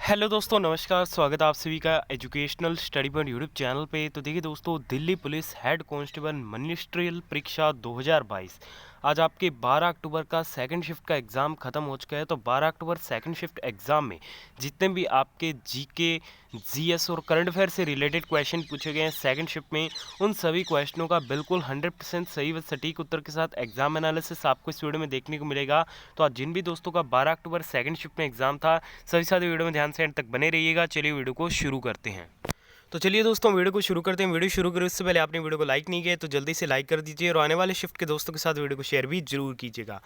Hello दोस्तों, नमस्कार। स्वागत है आप सभी का educational study point YouTube channel पे। तो देखिए दोस्तों, Delhi police head constable ministerial परीक्षा 2022 आज आपके 12 अक्टूबर का सेकंड शिफ्ट का एग्ज़ाम ख़त्म हो चुका है। तो 12 अक्टूबर सेकंड शिफ्ट एग्ज़ाम में जितने भी आपके जीके, जीएस और करंट अफेयर से रिलेटेड क्वेश्चन पूछे गए हैं सेकंड शिफ्ट में, उन सभी क्वेश्चनों का बिल्कुल 100% सही व सटीक उत्तर के साथ एग्जाम एनालिसिस आपको इस वीडियो में देखने को मिलेगा। तो आज जिन भी दोस्तों का 12 अक्टूबर सेकंड शिफ्ट में एग्जाम था, सभी साथी वीडियो में ध्यान से एंड तक बने रहिएगा। चलिए वीडियो को शुरू करते हैं। तो चलिए दोस्तों, वीडियो को शुरू करते हैं। वीडियो शुरू करें उससे पहले आपने वीडियो को लाइक नहीं किया तो जल्दी से लाइक कर दीजिए और आने वाले शिफ्ट के दोस्तों के साथ वीडियो को शेयर भी जरूर कीजिएगा।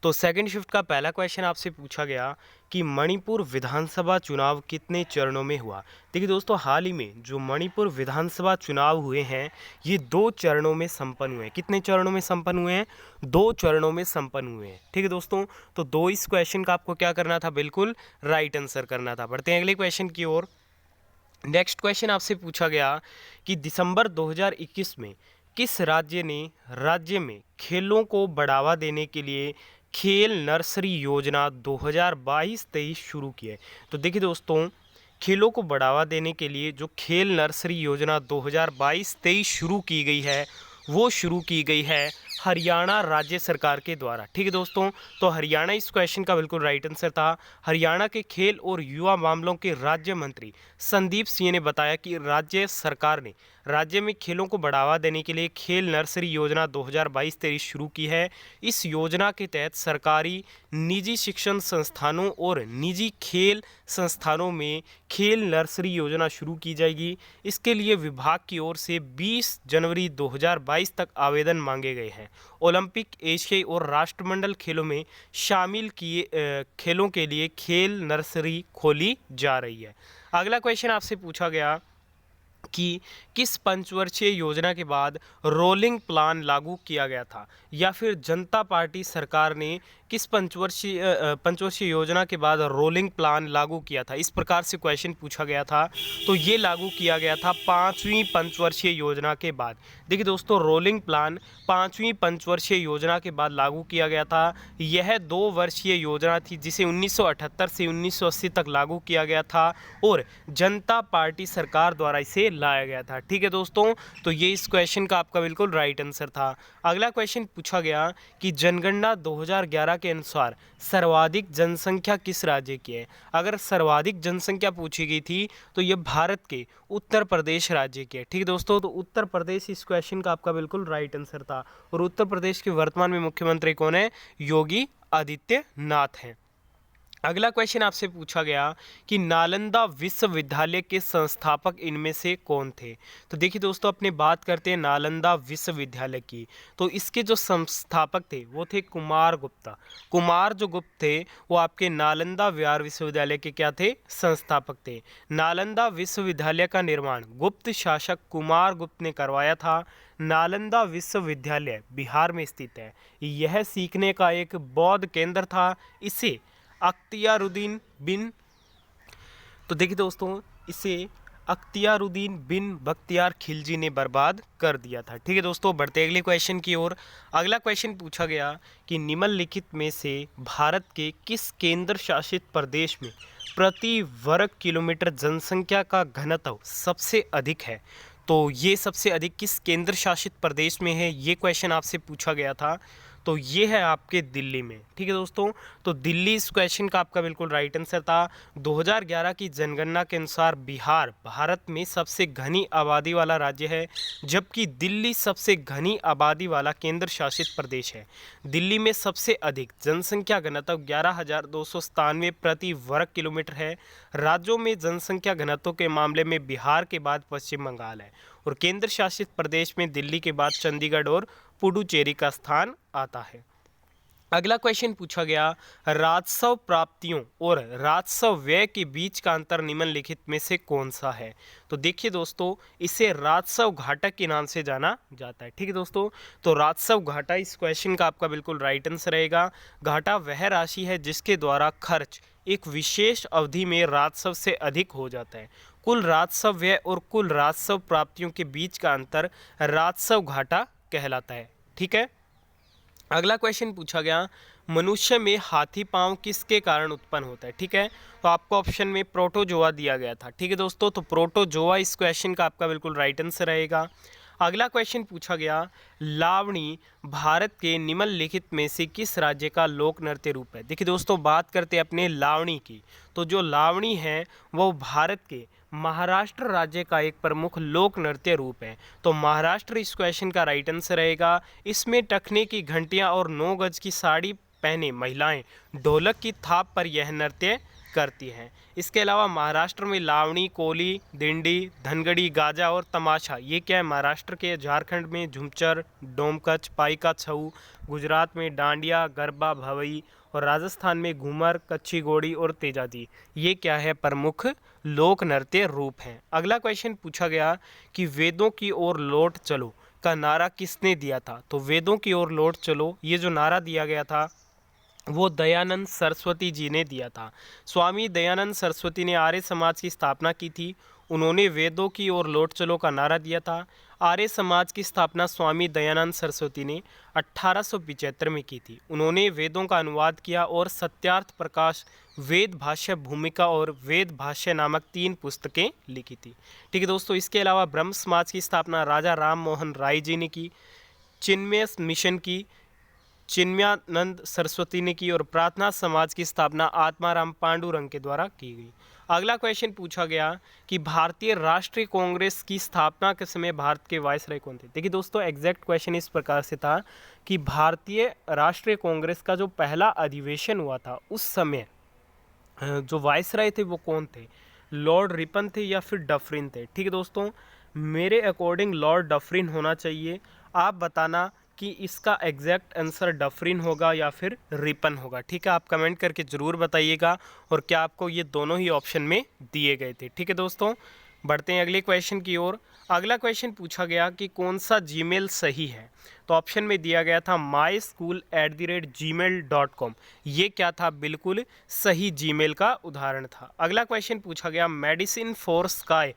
तो सेकंड शिफ्ट का पहला क्वेश्चन आपसे पूछा गया कि मणिपुर विधानसभा चुनाव कितने चरणों में हुआ। देखिए दोस्तों, हाल ही में जो मणिपुर विधानसभा चुनाव हुए हैं, ये 2 चरणों में संपन्न हुए हैं। कितने चरणों में संपन्न हुए हैं? 2 चरणों में संपन्न हुए हैं। ठीक है दोस्तों, तो 2 इस क्वेश्चन का आपको क्या करना था? बिल्कुल राइट आंसर करना था। बढ़ते हैं अगले क्वेश्चन की ओर। नेक्स्ट क्वेश्चन आपसे पूछा गया कि दिसंबर 2021 में किस राज्य में खेलों को बढ़ावा देने के लिए खेल नर्सरी योजना 2022-23 शुरू की है। तो देखिए दोस्तों, खेलों को बढ़ावा देने के लिए जो खेल नर्सरी योजना 2022-23 शुरू की गई है, वो शुरू की गई है हरियाणा राज्य सरकार के द्वारा। ठीक है दोस्तों, तो हरियाणा इस क्वेश्चन का बिल्कुल राइट आंसर था। हरियाणा के खेल और युवा मामलों के राज्य मंत्री संदीप सिंह ने बताया कि राज्य सरकार ने राज्य में खेलों को बढ़ावा देने के लिए खेल नर्सरी योजना 2022-23 शुरू की है। इस योजना के तहत सरकारी, निजी शिक्षण संस्थानों और निजी खेल संस्थानों में खेल नर्सरी योजना शुरू की जाएगी। इसके लिए विभाग की ओर से 20 जनवरी 2022 तक आवेदन मांगे गए हैं। ओलंपिक, एशियाई और राष्ट्रमंडल खेलों में शामिल किए खेलों के लिए खेल नर्सरी खोली जा रही है। अगला क्वेश्चन आपसे पूछा गया कि किस पंचवर्षीय योजना के बाद रोलिंग प्लान लागू किया गया था, या फिर जनता पार्टी सरकार ने किस पंचवर्षीय योजना के बाद रोलिंग प्लान लागू किया था। इस प्रकार से क्वेश्चन पूछा गया था। तो ये लागू किया गया था 5वीं पंचवर्षीय योजना के बाद। देखिए दोस्तों, रोलिंग प्लान 5वीं पंचवर्षीय योजना के बाद लागू किया गया था। यह 2 वर्षीय योजना थी जिसे 1978 से 1980 तक लागू किया गया था और जनता पार्टी सरकार द्वारा इसे लाया गया था। ठीक है दोस्तों, तो ये इस क्वेश्चन का आपका बिल्कुल राइट आंसर था। अगला क्वेश्चन पूछा गया कि जनगणना 2011 के अनुसार सर्वाधिक जनसंख्या किस राज्य की है। अगर सर्वाधिक जनसंख्या पूछी गई थी तो ये भारत के उत्तर प्रदेश राज्य की है। ठीक है दोस्तों, तो उत्तर प्रदेश इस क्वेश्चन का आपका बिल्कुल राइट आंसर था। और उत्तर प्रदेश के वर्तमान में मुख्यमंत्री कौन है? योगी आदित्यनाथ हैं। अगला क्वेश्चन आपसे पूछा गया कि नालंदा विश्वविद्यालय के संस्थापक इनमें से कौन थे। तो देखिए दोस्तों, अपने बात करते हैं नालंदा विश्वविद्यालय की। तो इसके जो संस्थापक थे वो थे कुमार गुप्ता। कुमार जो गुप्त थे वो आपके नालंदा विहार विश्वविद्यालय के क्या थे? संस्थापक थे। नालंदा विश्वविद्यालय का निर्माण गुप्त शासक कुमार गुप्त ने करवाया था। नालंदा विश्वविद्यालय बिहार में स्थित है। यह सीखने का एक बौद्ध केंद्र था। इसे अख्तियारुद्दीन बिन तो देखिए दोस्तों, इसे अख्तियारुद्दीन बिन बख्तियार खिलजी ने बर्बाद कर दिया था। ठीक है दोस्तों, बढ़ते अगले क्वेश्चन की ओर। अगला क्वेश्चन पूछा गया कि निम्नलिखित में से भारत के किस केंद्र शासित प्रदेश में प्रति वर्ग किलोमीटर जनसंख्या का घनत्व सबसे अधिक है। तो ये सबसे अधिक किस केंद्र शासित प्रदेश में है, ये क्वेश्चन आपसे पूछा गया था। तो ये है आपके दिल्ली में। ठीक है दोस्तों, तो दिल्ली इस क्वेश्चन का आपका बिल्कुल राइट आंसर था। 2011 की जनगणना के अनुसार बिहार भारत में सबसे घनी आबादी वाला राज्य है, जबकि दिल्ली सबसे घनी आबादी वाला केंद्र शासित प्रदेश है। दिल्ली में सबसे अधिक जनसंख्या घनत्व 11,297 प्रति वर्ग किलोमीटर है। राज्यों में जनसंख्या घनत्व के मामले में बिहार के बाद पश्चिम बंगाल है और केंद्र शासित प्रदेश में दिल्ली के बाद चंडीगढ़ और पुडुचेरी का स्थान आता है। अगला क्वेश्चन पूछा गया, राजस्व प्राप्तियों और राजस्व व्यय के बीच का अंतर निम्नलिखित में से कौन सा है। तो देखिए दोस्तों, इसे राजस्व घाटा के नाम से जाना जाता है। ठीक है दोस्तों, तो राजस्व घाटा इस क्वेश्चन का आपका बिल्कुल राइट आंसर रहेगा। घाटा वह राशि है जिसके द्वारा खर्च एक विशेष अवधि में राजस्व से अधिक हो जाता है। कुल राजस्व व्यय और कुल राजस्व प्राप्तियों के बीच का अंतर राजस्व घाटा कहलाता है। ठीक है, अगला क्वेश्चन पूछा गया, मनुष्य में हाथी पांव किसके कारण उत्पन्न होता है? ठीक है, तो आपको ऑप्शन में प्रोटोजोआ दिया गया था। ठीक है दोस्तों, तो प्रोटोजोआ इस क्वेश्चन का आपका बिल्कुल राइट आंसर रहेगा। अगला क्वेश्चन पूछा गया, लावणी भारत के निम्नलिखित में से किस राज्य का लोक नृत्य रूप है? देखिए दोस्तों, बात करते हैं अपने लावणी की, तो जो लावणी है वो भारत के महाराष्ट्र राज्य का एक प्रमुख लोक नृत्य रूप है। तो महाराष्ट्र इस क्वेश्चन का राइट आंसर रहेगा। इसमें टखने की घंटियां और 9 गज की साड़ी पहने महिलाएं ढोलक की थाप पर यह नृत्य करती हैं। इसके अलावा महाराष्ट्र में लावणी, कोली, दिंडी, धनगड़ी, गाजा और तमाशा, ये क्या है महाराष्ट्र के। झारखंड में झुमचर, डोमकच, पाइका छऊ, गुजरात में डांडिया, गरबा, भवई और राजस्थान में घूमर, कच्ची घोड़ी और तेजाजी, ये क्या है प्रमुख लोक नृत्य रूप हैं। अगला क्वेश्चन पूछा गया कि वेदों की ओर लौट चलो का नारा किसने दिया था? तो वेदों की ओर लौट चलो ये जो नारा दिया गया था वो दयानंद सरस्वती जी ने दिया था। स्वामी दयानंद सरस्वती ने आर्य समाज की स्थापना की थी। उन्होंने वेदों की ओर लौट चलो का नारा दिया था। आर्य समाज की स्थापना स्वामी दयानंद सरस्वती ने 1875 में की थी। उन्होंने वेदों का अनुवाद किया और सत्यार्थ प्रकाश, वेद भाष्य भूमिका और वेद भाष्य नामक 3 पुस्तकें लिखी थी। ठीक है दोस्तों, इसके अलावा ब्रह्म समाज की स्थापना राजा राम मोहन राय जी ने की। चिन्मय मिशन की चिन्मयानंद सरस्वती ने की और प्रार्थना समाज की स्थापना आत्माराम पांडुरंग के द्वारा की गई। अगला क्वेश्चन पूछा गया कि भारतीय राष्ट्रीय कांग्रेस की स्थापना के समय भारत के वायसराय कौन थे? देखिए दोस्तों, एग्जैक्ट क्वेश्चन इस प्रकार से था कि भारतीय राष्ट्रीय कांग्रेस का जो पहला अधिवेशन हुआ था उस समय जो वायसराय थे वो कौन थे? लॉर्ड रिपन थे या फिर डफरिन थे? ठीक है दोस्तों, मेरे अकॉर्डिंग लॉर्ड डफरिन होना चाहिए। आप बताना कि इसका एग्जैक्ट आंसर डफरिन होगा या फिर रिपन होगा। ठीक है, आप कमेंट करके ज़रूर बताइएगा और क्या आपको ये दोनों ही ऑप्शन में दिए गए थे। ठीक है दोस्तों, बढ़ते हैं अगले क्वेश्चन की ओर। अगला क्वेश्चन पूछा गया कि कौन सा जीमेल सही है? तो ऑप्शन में दिया गया था myschool@gmail.com, ये क्या था? बिल्कुल सही जीमेल का उदाहरण था। अगला क्वेश्चन पूछा गया, मेडिसिन फॉर स्काई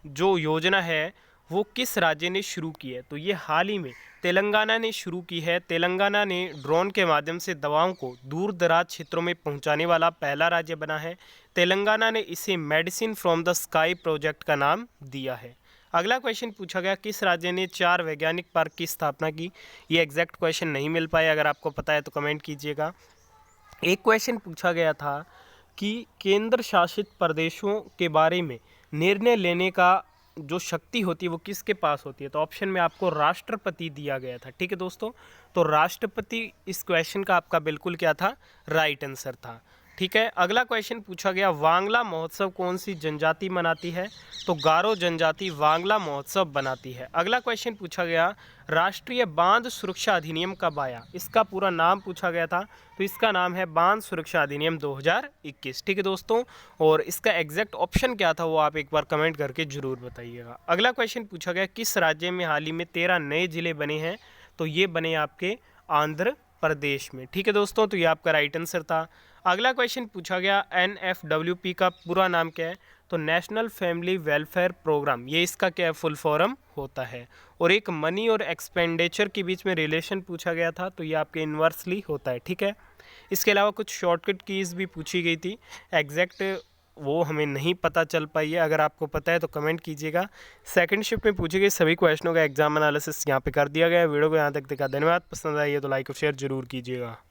जो योजना है वो किस राज्य ने शुरू की है? तो ये हाल ही में तेलंगाना ने शुरू की है। तेलंगाना ने ड्रोन के माध्यम से दवाओं को दूर दराज क्षेत्रों में पहुंचाने वाला पहला राज्य बना है। तेलंगाना ने इसे medicine from the sky project का नाम दिया है। अगला क्वेश्चन पूछा गया, किस राज्य ने 4 वैज्ञानिक पार्क की स्थापना की? ये एग्जैक्ट क्वेश्चन नहीं मिल पाया, अगर आपको पता है तो कमेंट कीजिएगा। एक क्वेश्चन पूछा गया था कि केंद्र शासित प्रदेशों के बारे में निर्णय लेने का जो शक्ति होती है वो किसके पास होती है? तो ऑप्शन में आपको राष्ट्रपति दिया गया था। ठीक है दोस्तों, तो राष्ट्रपति इस क्वेश्चन का आपका बिल्कुल क्या था? राइट आंसर था। ठीक है, अगला क्वेश्चन पूछा गया, वांगला महोत्सव कौन सी जनजाति मनाती है? तो गारो जनजाति वांगला महोत्सव बनाती है। अगला क्वेश्चन पूछा गया, राष्ट्रीय बांध सुरक्षा अधिनियम कब आया? इसका पूरा नाम पूछा गया था, तो इसका नाम है बांध सुरक्षा अधिनियम 2021। ठीक है दोस्तों, और इसका एग्जैक्ट ऑप्शन क्या था वो आप एक बार कमेंट करके जरूर बताइएगा। अगला क्वेश्चन पूछा गया, किस राज्य में हाल ही में 13 नए जिले बने हैं? तो ये बने आपके आंध्र प्रदेश में। ठीक है दोस्तों, तो ये आपका राइट आंसर था। अगला क्वेश्चन पूछा गया, NFWP का पूरा नाम क्या है? तो नेशनल फैमिली वेलफेयर प्रोग्राम, ये इसका क्या है? फुल फॉर्म होता है। और एक मनी और एक्सपेंडिचर के बीच में रिलेशन पूछा गया था, तो ये आपके इन्वर्सली होता है। ठीक है, इसके अलावा कुछ शॉर्टकट कीज़ भी पूछी गई थी, एग्जैक्ट वो हमें नहीं पता चल पाई है, अगर आपको पता है तो कमेंट कीजिएगा। सेकंड शिफ्ट में पूछे गए सभी क्वेश्चनों का एग्जाम एनालिसिस यहाँ पे कर दिया गया है। वीडियो को यहाँ तक देखा, धन्यवाद। पसंद आई है तो लाइक और शेयर जरूर कीजिएगा।